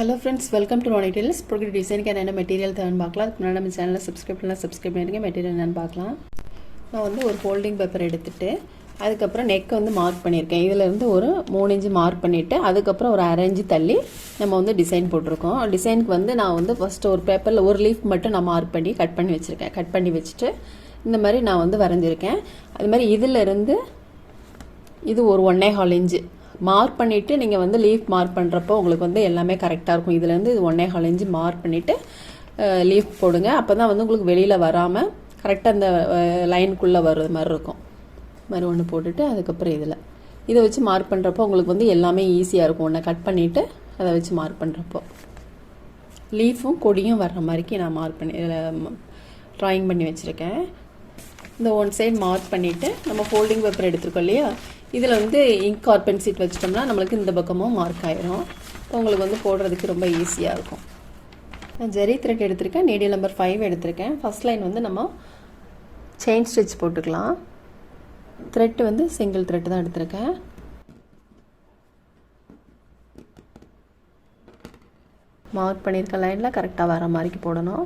Hello friends, welcome to Ronnie Tales. Project design can என்ன material தேவைன்னு பார்க்கலாம். அதுக்கு முன்னாடி நம்ம சேனலில் சப்ஸ்கிரைப் பண்ணிடுங்க. மெட்டீரியல் என்னென்னு பார்க்கலாம். நான் வந்து ஒரு ஃபோல்டிங் பேப்பர் எடுத்துகிட்டு அதுக்கப்புறம் நெக் வந்து மார்க் பண்ணியிருக்கேன். இதில் இருந்து ஒரு 3 இன்ச்சு மார்க் பண்ணிவிட்டு அதுக்கப்புறம் ஒரு 1/2 இன்ச்சு தள்ளி நம்ம வந்து டிசைன் போட்டிருக்கோம். டிசைனுக்கு வந்து நான் வந்து ஃபஸ்ட்டு ஒரு பேப்பரில் ஒரு லீஃப் மட்டும் நான் மார்க் பண்ணி கட் பண்ணி வச்சுருக்கேன். கட் பண்ணி வச்சுட்டு இந்த மாதிரி நான் வந்து வரைஞ்சிருக்கேன். அது மாதிரி இதிலிருந்து இது ஒரு 1.25 இன்ச்சு மார்க் பண்ணிவிட்டு நீங்கள் வந்து லீஃப் மார்க் பண்ணுறப்போ உங்களுக்கு வந்து எல்லாமே கரெக்டாக இருக்கும். இதுலேருந்து இது 1.25 இன்ச்சு மார்க் பண்ணிவிட்டு லீஃப் போடுங்க. அப்போ தான் வந்து உங்களுக்கு வெளியில் வராமல் கரெக்டாக அந்த லைனுக்குள்ளே வர்றது மாதிரி இருக்கும். மாதிரி ஒன்று போட்டுட்டு அதுக்கப்புறம் இதை வச்சு மார்க் பண்ணுறப்போ உங்களுக்கு வந்து எல்லாமே ஈஸியாக இருக்கும். ஒன்றை கட் பண்ணிவிட்டு அதை வச்சு மார்க் பண்ணுறப்போ லீஃபும் கொடியும் வர்ற மாதிரிக்கு நான் மார்க் பண்ணி ட்ராயிங் பண்ணி வச்சுருக்கேன். இந்த ஒன் சைடு மார்க் பண்ணிவிட்டு நம்ம ஃபோல்டிங் பேப்பர் எடுத்துருக்கோம் இல்லையா, இதில் வந்து இங்க் ஆர் பென் சீட் வச்சிட்டோம்னா நம்மளுக்கு இந்த பக்கமும் மார்க் ஆயிரும். உங்களுக்கு வந்து போடுறதுக்கு ரொம்ப ஈஸியாக இருக்கும். நான் ஜெரி த்ரெட் எடுத்திருக்கேன். நீடில் நம்பர் 5 எடுத்திருக்கேன். ஃபஸ்ட் லைன் வந்து நம்ம செயின் ஸ்டிச் போட்டுக்கலாம். த்ரெட் வந்து சிங்கிள் த்ரெட் தான் எடுத்திருக்கேன். மார்க் பண்ணியிருக்க லைனில் கரெக்டாக வர மாதிரிக்கு போடணும்.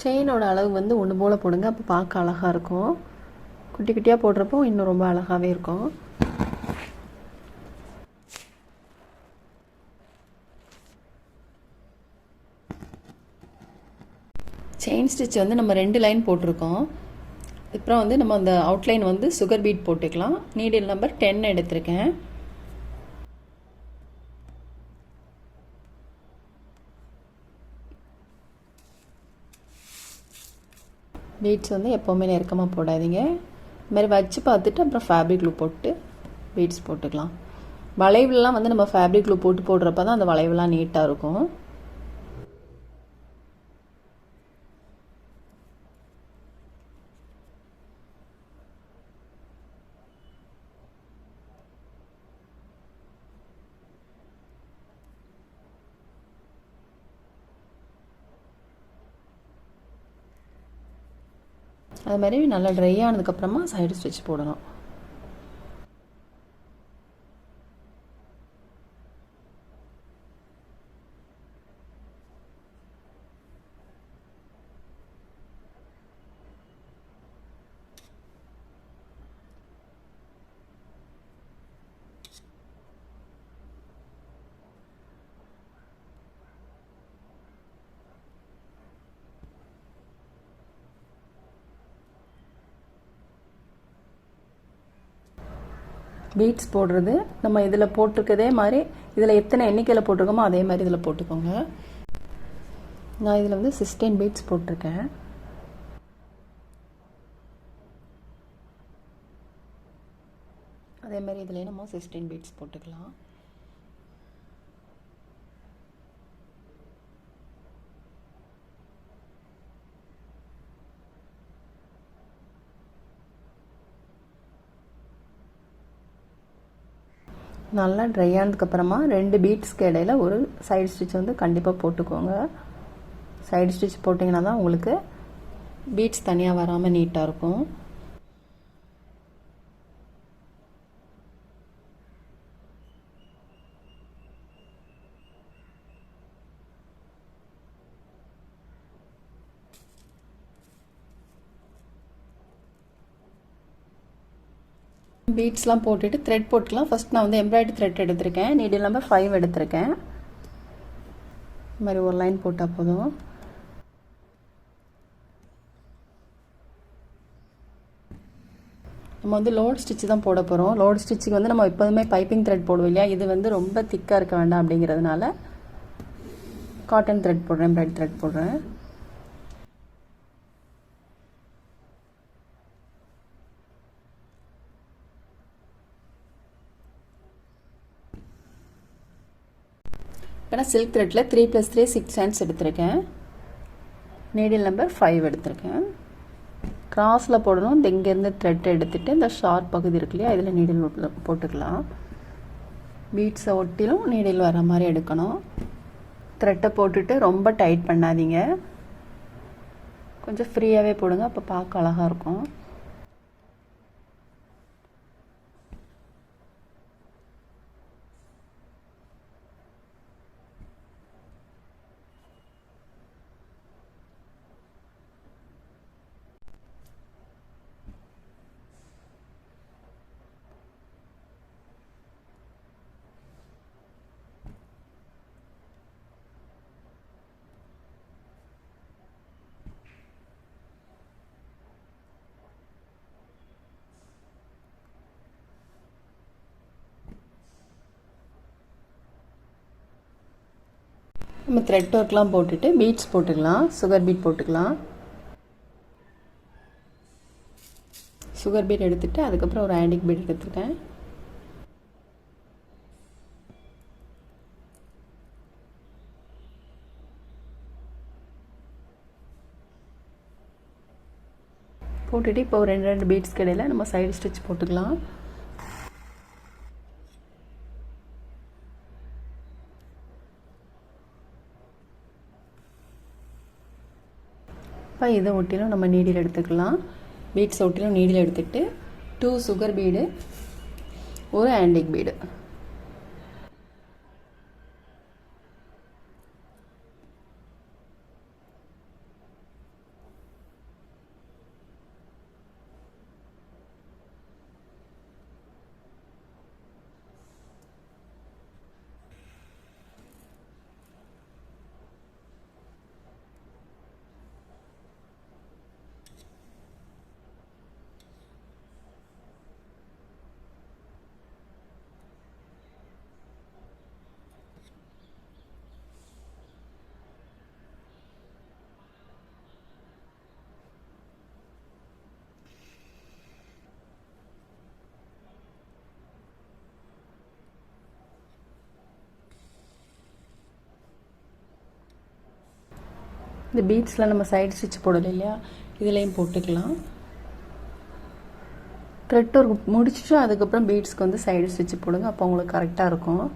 செயினோட அளவு வந்து ஒன்று போல் போடுங்க. அப்போ பார்க்க அழகாக இருக்கும். குட்டி குட்டியாக போடுறப்போ இன்னும் ரொம்ப அழகாகவே இருக்கும். செயின் ஸ்டிச் வந்து நம்ம 2 லைன் போட்டிருக்கோம். அப்புறம் வந்து நம்ம அந்த அவுட்லைன் வந்து சுகர் பீட் போட்டுக்கலாம். நீடில் நம்பர் 10 எடுத்திருக்கேன். பீட்ஸ் வந்து எப்போவுமே நெருக்கமாக போடாதீங்க. இது மாதிரி வச்சு பார்த்துட்டு அப்புறம் ஃபேப்ரிக் க்ளூ போட்டு பீட்ஸ் போட்டுக்கலாம். வளைவுலாம் வந்து நம்ம ஃபேப்ரிக் க்ளூ போட்டு போடுறப்ப தான் அந்த வளைவுலாம் நீட்டாக இருக்கும். அது மாதிரி நல்லா ட்ரை ஆனதுக்கப்புறமா சைடு ஸ்டிச் போடணும். பீட்ஸ் போடுறது நம்ம இதில் போட்டிருக்கதே மாதிரி இதில் எத்தனை எண்ணிக்கையில் போட்டிருக்கோமோ அதே மாதிரி இதில் போட்டுக்கோங்க. நான் இதில் வந்து 16 பீட்ஸ் போட்டிருக்கேன். அதே மாதிரி இதில் நம்ம 16 பீட்ஸ் போட்டுக்கலாம். நல்லா ட்ரை ஆனதுக்கப்புறமா 2 பீட்ஸ்க்கு இடையில ஒரு சைடு ஸ்டிச் வந்து கண்டிப்பாக போட்டுக்கோங்க. சைடு ஸ்டிச் போட்டிங்கன்னா தான் உங்களுக்கு பீட்ஸ் தனியாக வராமல் நீட்டாக இருக்கும். பீட்ஸ்லாம் போட்டுட்டு த்ரெட் போட்டுக்கலாம். ஃபஸ்ட் நான் வந்து எம்ப்ராய்டரி த்ரெட் எடுத்திருக்கேன். நீடில் நம்பர் 5 எடுத்திருக்கேன். இது மாதிரி ஒரு லைன் போட்டால் போதும். நம்ம வந்து லோட் ஸ்டிச் தான் போட போகிறோம். லோட் ஸ்டிச்சுக்கு வந்து நம்ம எப்போதுமே பைப்பிங் த்ரெட் போடுவோம் இல்லையா, இது வந்து ரொம்ப திக்காக இருக்க வேண்டாம் அப்படிங்கிறதுனால காட்டன் த்ரெட் போடுறேன், எம்ப்ராய்டரி த்ரெட் போடுறேன். இப்போ நான் சில்க் த்ரெட்டில் 3 + 3 6 strands எடுத்திருக்கேன். நீடில் நம்பர் 5 எடுத்திருக்கேன். கிராஸில் போடணும். இந்த இங்கேருந்து த்ரெட் எடுத்துகிட்டு இந்த ஷார்ப் பகுதி இருக்கு இல்லையா, இதில் நீடில் போட்டுக்கலாம். பீட்ஸை ஒட்டிலும் நீடில் வர மாதிரி எடுக்கணும். த்ரெட்டை போட்டுட்டு ரொம்ப டைட் பண்ணாதீங்க, கொஞ்சம் ஃப்ரீயாகவே போடுங்க, அப்போ பார்க்க அழகாக இருக்கும். நம்ம த்ரெட் ஒர்க்லாம் போட்டுட்டு பீட்ஸ் போட்டுக்கலாம். சுகர் பீட் போட்டுக்கலாம். சுகர் பீட் எடுத்துகிட்டு அதுக்கப்புறம் ஒரு ஆன்டிக் பீட் எடுத்துருக்கேன். போட்டுட்டு இப்போ ஒரு 2 பீட்ஸ்க்கு இடையில் நம்ம சைடு ஸ்டிச் போட்டுக்கலாம். இப்போ இதை ஒட்டிலும் நம்ம நீடில் எடுத்துக்கலாம். பீட்ஸ் ஒட்டிலும் நீடில் எடுத்துகிட்டு 2 சுகர் பீடு, ஒரு ஆன்டிக் பீடு. இந்த பீட்ஸில் நம்ம சைடு ஸ்டிச் போடலை இல்லையா, இதுலேயும் போட்டுக்கலாம். த்ரெட் ஒர்க் முடிச்சுட்டு அதுக்கப்புறம் பீட்ஸ்க்கு வந்து சைடு ஸ்டிச் போடுங்க, அப்போ உங்களுக்கு கரெக்டாக இருக்கும்.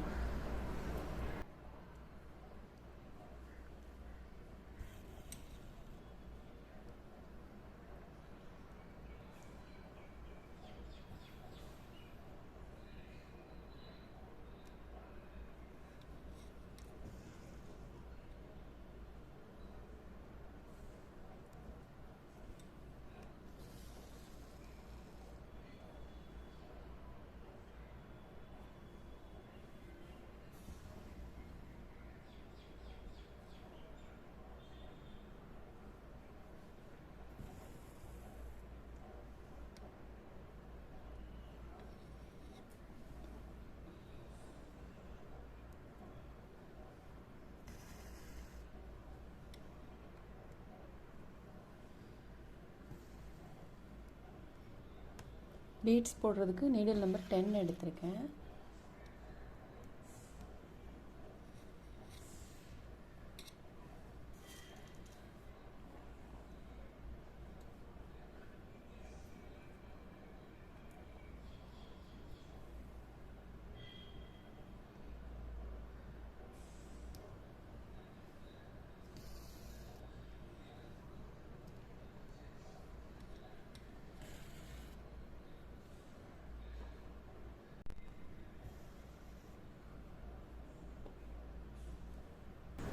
பீட்ஸ் போடுறதுக்கு நீடில் நம்பர் 10 எடுத்திருக்கேன்.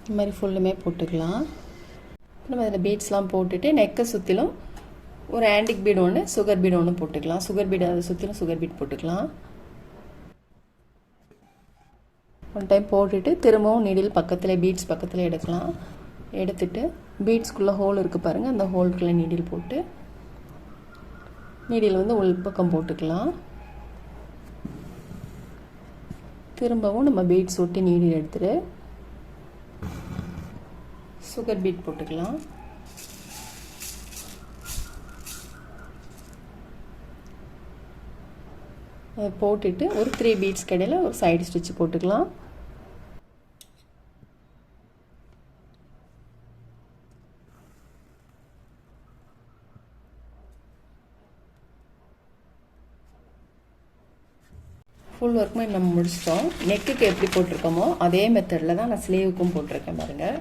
இந்த மாதிரி ஃபுல்லுமே போட்டுக்கலாம். நம்ம அதில் பீட்ஸ்லாம் போட்டுட்டு நெக்கை சுற்றிலும் ஒரு ஆன்டிக் பீட் ஒன்று, சுகர் பீட் ஒன்று போட்டுக்கலாம். சுகர் பீட் அதை சுற்றிலும் சுகர் பீட் போட்டுக்கலாம். ஒன் டைம் போட்டுட்டு திரும்பவும் நீடில் பக்கத்தில் பீட்ஸ் பக்கத்தில் எடுக்கலாம். எடுத்துட்டு பீட்ஸ்குள்ளே ஹோல் இருக்குது பாருங்கள், அந்த ஹோல்குள்ளே நீடில் போட்டு நீடில் வந்து உள்பக்கம் போட்டுக்கலாம். திரும்பவும் நம்ம பீட்ஸ் ஒட்டி நீடில் எடுத்துட்டு சுகர் பீட் போட்டுக்கலாம். அதை போட்டுட்டு ஒரு 3 பீட்ஸ் கடையில் ஒரு சைடு ஸ்டிச் போட்டுக்கலாம். ஃபுல் ஒர்க்குமே நம்ம முடிச்சிட்டோம். நெக்குக்கு எப்படி போட்டிருக்கோமோ அதே மெத்தடில் தான் நான் ஸ்லீவுக்கும் போட்டிருக்கேன் பாருங்கள்.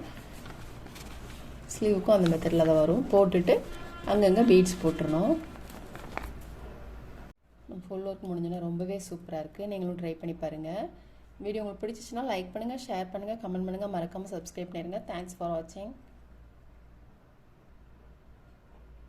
ஸ்லீவுக்கும் அந்த மெத்தடில் தான் வரும். போட்டுட்டு அங்கங்கே பீட்ஸ் போட்டுருணும். ஃபுல் ஒர்க் முடிஞ்சோன்னா ரொம்பவே சூப்பராக இருக்குது. நீங்களும் ட்ரை பண்ணி பாருங்கள். வீடியோ உங்களுக்கு பிடிச்சிச்சுன்னா லைக் பண்ணுங்கள், ஷேர் பண்ணுங்கள், கமெண்ட் பண்ணுங்கள், மறக்காமல் சப்ஸ்கிரைப் பண்ணிடுங்க. தேங்க்ஸ் ஃபார் வாட்சிங்.